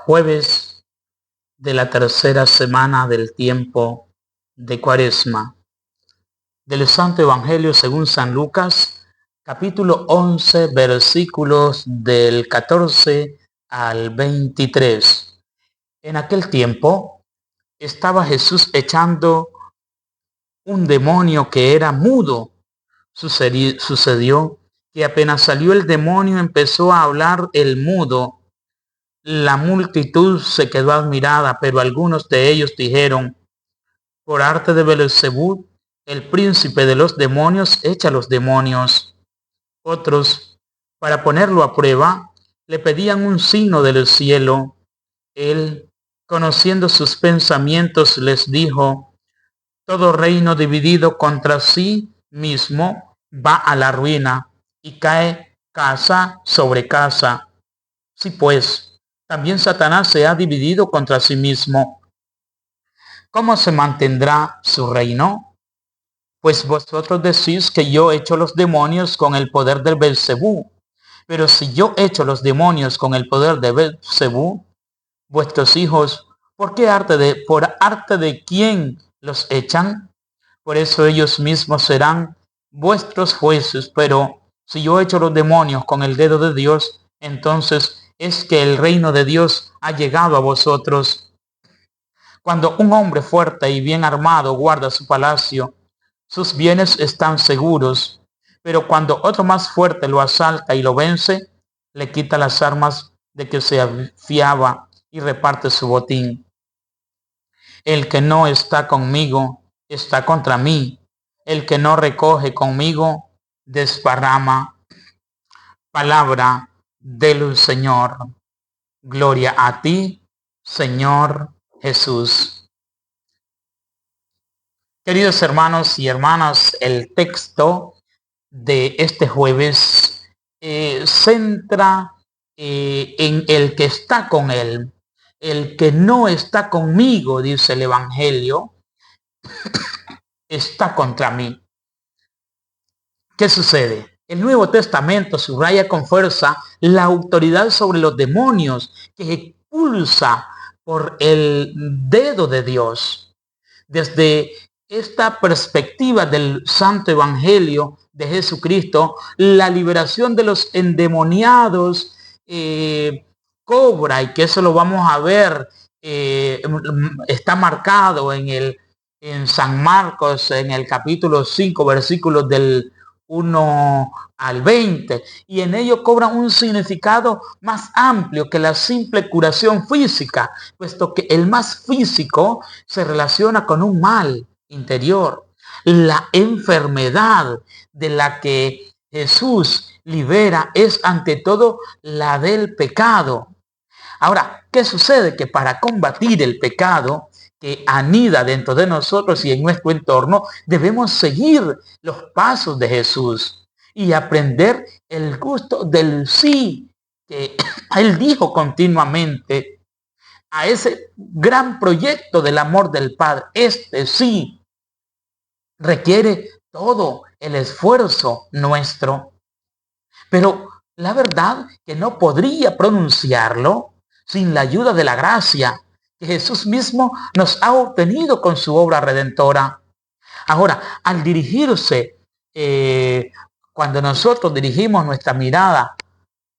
Jueves de la tercera semana del tiempo de Cuaresma. Del Santo Evangelio según San Lucas, capítulo 11, versículos del 14 al 23. En aquel tiempo estaba Jesús echando un demonio que era mudo. Sucedió que apenas salió el demonio empezó a hablar el mudo. La multitud se quedó admirada, pero algunos de ellos dijeron: por arte de Beelzebú, el príncipe de los demonios, echa los demonios. Otros, para ponerlo a prueba, le pedían un signo del cielo. Él, conociendo sus pensamientos, les dijo: todo reino dividido contra sí mismo va a la ruina, y cae casa sobre casa. Si pues también Satanás se ha dividido contra sí mismo, ¿cómo se mantendrá su reino? Pues vosotros decís que yo echo los demonios con el poder del Beelzebú. Pero si yo echo los demonios con el poder de Beelzebú, vuestros hijos, por arte de quién los echan? Por eso ellos mismos serán vuestros jueces. Pero si yo echo los demonios con el dedo de Dios, entonces es que el reino de Dios ha llegado a vosotros. Cuando un hombre fuerte y bien armado guarda su palacio, sus bienes están seguros. Pero cuando otro más fuerte lo asalta y lo vence, le quita las armas de que se fiaba y reparte su botín. El que no está conmigo está contra mí. El que no recoge conmigo desparrama. Palabra del Señor. Gloria a ti, Señor Jesús. Queridos hermanos y hermanas, el texto de este jueves centra en el que está con él. El que no está conmigo, dice el Evangelio, está contra mí. ¿Qué sucede? El Nuevo Testamento subraya con fuerza la autoridad sobre los demonios que expulsa por el dedo de Dios. Desde esta perspectiva del Santo Evangelio de Jesucristo, la liberación de los endemoniados cobra, y que eso lo vamos a ver, está marcado en San Marcos, en el capítulo 5, versículos del 1 al 20, y en ello cobra un significado más amplio que la simple curación física, puesto que el más físico se relaciona con un mal interior. La enfermedad de la que Jesús libera es ante todo la del pecado. Ahora, ¿qué sucede? Que para combatir el pecado que anida dentro de nosotros y en nuestro entorno, debemos seguir los pasos de Jesús y aprender el gusto del sí que Él dijo continuamente a ese gran proyecto del amor del Padre. Este sí requiere todo el esfuerzo nuestro. Pero la verdad que no podría pronunciarlo sin la ayuda de la gracia que Jesús mismo nos ha obtenido con su obra redentora. Ahora, al dirigirse, cuando nosotros dirigimos nuestra mirada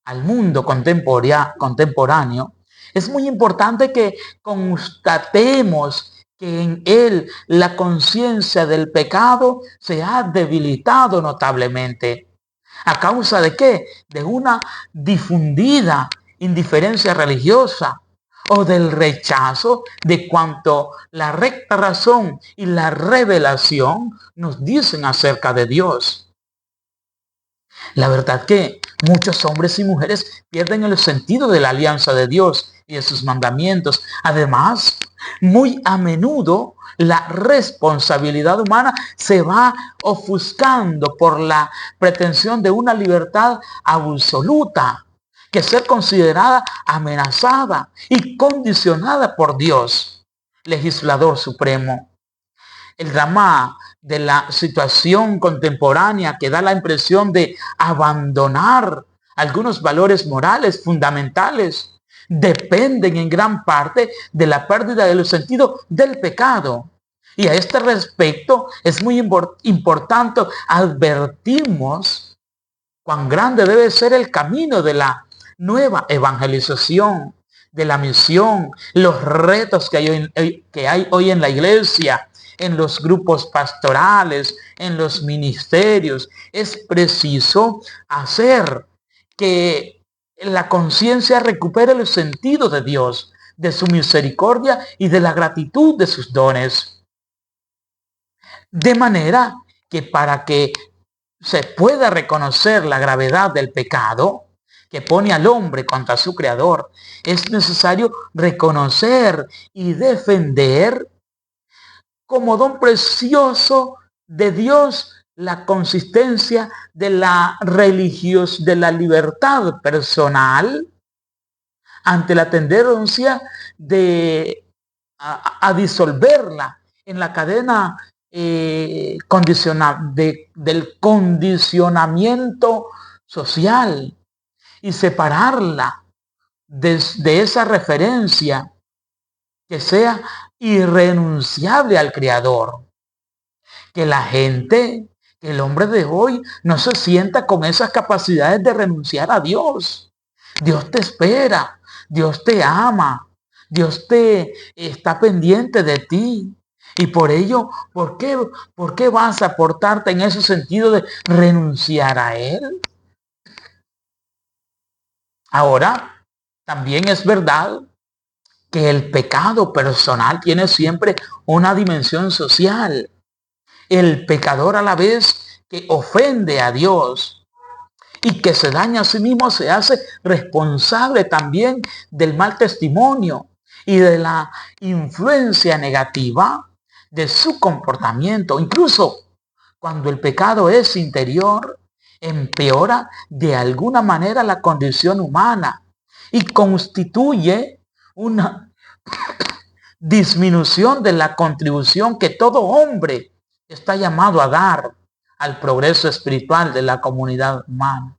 al mundo contemporáneo, es muy importante que constatemos que en él la conciencia del pecado se ha debilitado notablemente. ¿A causa de qué? De una difundida indiferencia religiosa o del rechazo de cuanto la recta razón y la revelación nos dicen acerca de Dios. La verdad que muchos hombres y mujeres pierden el sentido de la alianza de Dios y de sus mandamientos. Además, muy a menudo la responsabilidad humana se va ofuscando por la pretensión de una libertad absoluta, que ser considerada amenazada y condicionada por Dios, legislador supremo. El drama de la situación contemporánea que da la impresión de abandonar algunos valores morales fundamentales dependen en gran parte de la pérdida de los sentidos del pecado. Y a este respecto es muy importante advertimos cuán grande debe ser el camino de la nueva evangelización, de la misión, los retos que hay hoy en la iglesia, en los grupos pastorales, en los ministerios. Es preciso hacer que la conciencia recupere el sentido de Dios, de su misericordia y de la gratitud de sus dones. De manera que para que se pueda reconocer la gravedad del pecado que pone al hombre contra su creador, es necesario reconocer y defender como don precioso de Dios la consistencia de la de la libertad personal ante la tendencia a disolverla en la cadena del condicionamiento social y separarla de esa referencia que sea irrenunciable al Creador. Que la gente, que el hombre de hoy no se sienta con esas capacidades de renunciar a Dios. Dios te espera, Dios te ama, Dios te está pendiente de ti. Y por ello, ¿por qué vas a portarte en ese sentido de renunciar a Él? Ahora, también es verdad que el pecado personal tiene siempre una dimensión social. El pecador a la vez que ofende a Dios y que se daña a sí mismo se hace responsable también del mal testimonio y de la influencia negativa de su comportamiento. Incluso cuando el pecado es interior, empeora de alguna manera la condición humana y constituye una disminución de la contribución que todo hombre está llamado a dar al progreso espiritual de la comunidad humana.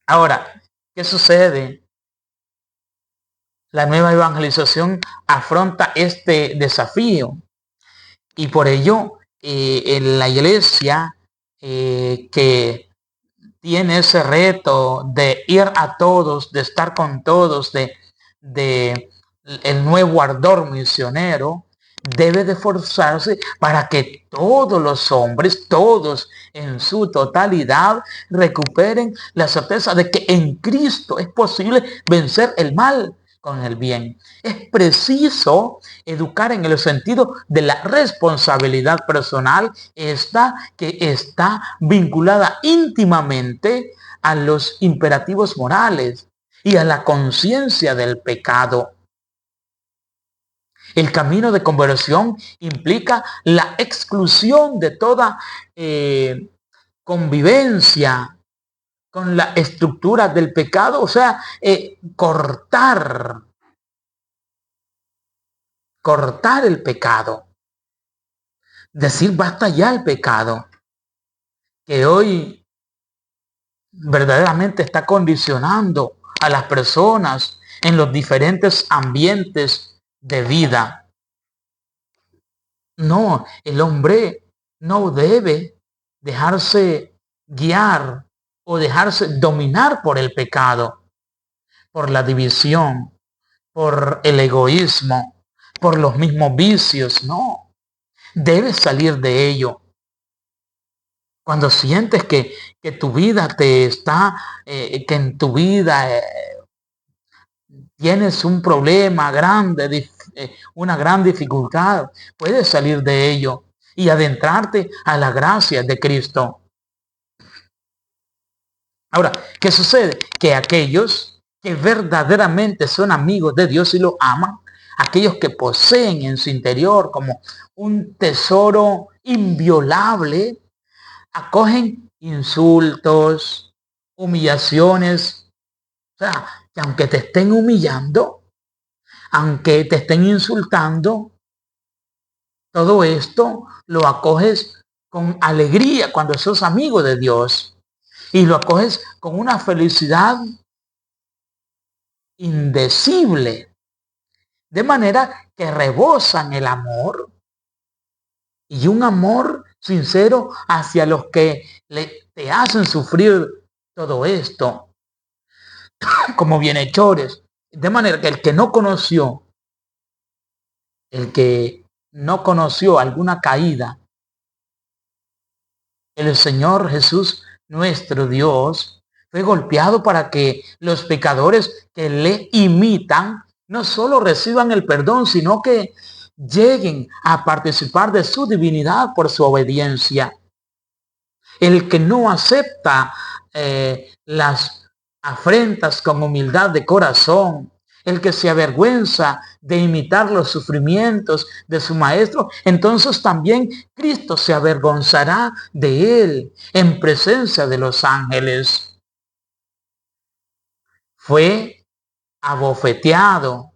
Ahora, ¿qué sucede? La nueva evangelización afronta este desafío y por ello en la iglesia que tiene ese reto de ir a todos, de estar con todos, de el nuevo ardor misionero, debe de forzarse para que todos los hombres, todos en su totalidad, recuperen la certeza de que en Cristo es posible vencer el mal con el bien. Es preciso educar en el sentido de la responsabilidad personal, esta que está vinculada íntimamente a los imperativos morales y a la conciencia del pecado. El camino de conversión implica la exclusión de toda convivencia con la estructura del pecado, o sea, cortar el pecado. Decir basta ya al pecado, que hoy verdaderamente está condicionando a las personas en los diferentes ambientes de vida. No, el hombre no debe dejarse guiar o dejarse dominar por el pecado, por la división, por el egoísmo, por los mismos vicios. No, debes salir de ello. Cuando sientes que tu vida te está, que en tu vida tienes un problema grande, una gran dificultad, puedes salir de ello y adentrarte a la gracia de Cristo. Ahora, ¿qué sucede? Que aquellos que verdaderamente son amigos de Dios y lo aman, aquellos que poseen en su interior como un tesoro inviolable, acogen insultos, humillaciones. O sea, que aunque te estén humillando, aunque te estén insultando, todo esto lo acoges con alegría cuando sos amigo de Dios y lo acoges con una felicidad indecible, de manera que rebosan el amor y un amor sincero hacia los que te hacen sufrir todo esto como bienhechores. De manera que el que no conoció alguna caída, el Señor Jesús, nuestro Dios, fue golpeado para que los pecadores que le imitan no solo reciban el perdón, sino que lleguen a participar de su divinidad por su obediencia. El que no acepta las afrentas con humildad de corazón, el que se avergüenza de imitar los sufrimientos de su maestro, entonces también Cristo se avergonzará de él en presencia de los ángeles. Fue abofeteado,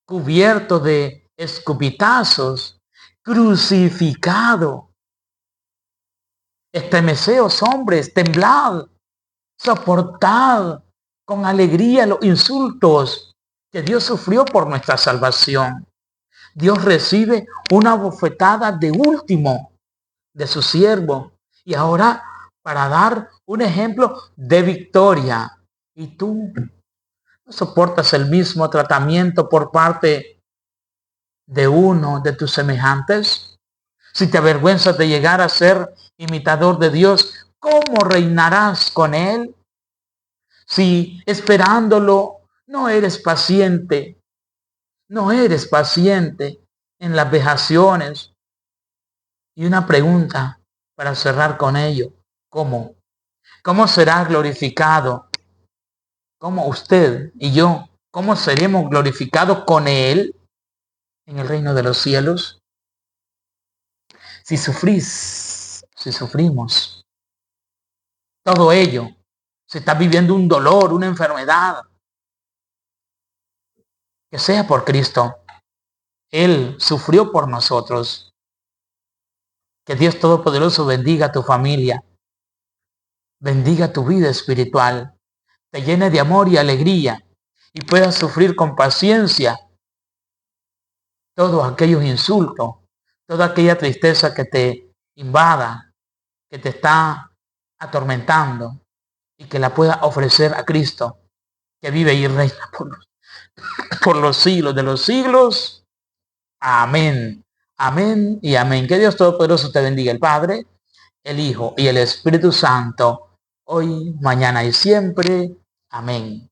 cubierto de escupitazos, crucificado. Estremeceos, hombres, temblad, soportad con alegría los insultos que Dios sufrió por nuestra salvación. Dios recibe una bofetada de último de su siervo y ahora para dar un ejemplo de victoria. ¿Y tú no soportas el mismo tratamiento por parte de uno de tus semejantes? Si te avergüenzas de llegar a ser imitador de Dios, ¿cómo reinarás con Él? Si esperándolo no eres paciente, en las vejaciones. Y una pregunta para cerrar con ello. ¿Cómo? ¿Cómo será glorificado? ¿Cómo usted y yo? ¿Cómo seremos glorificados con Él en el reino de los cielos? Si sufrimos, todo ello, si estás viviendo un dolor, una enfermedad, que sea por Cristo. Él sufrió por nosotros. Que Dios Todopoderoso bendiga a tu familia, bendiga tu vida espiritual, te llene de amor y alegría y puedas sufrir con paciencia todos aquellos insultos, toda aquella tristeza que te invada, que te está atormentando y que la pueda ofrecer a Cristo, que vive y reina por los siglos de los siglos. Amén. Amén y amén. Que Dios Todopoderoso te bendiga, el Padre, el Hijo y el Espíritu Santo, hoy, mañana y siempre. Amén.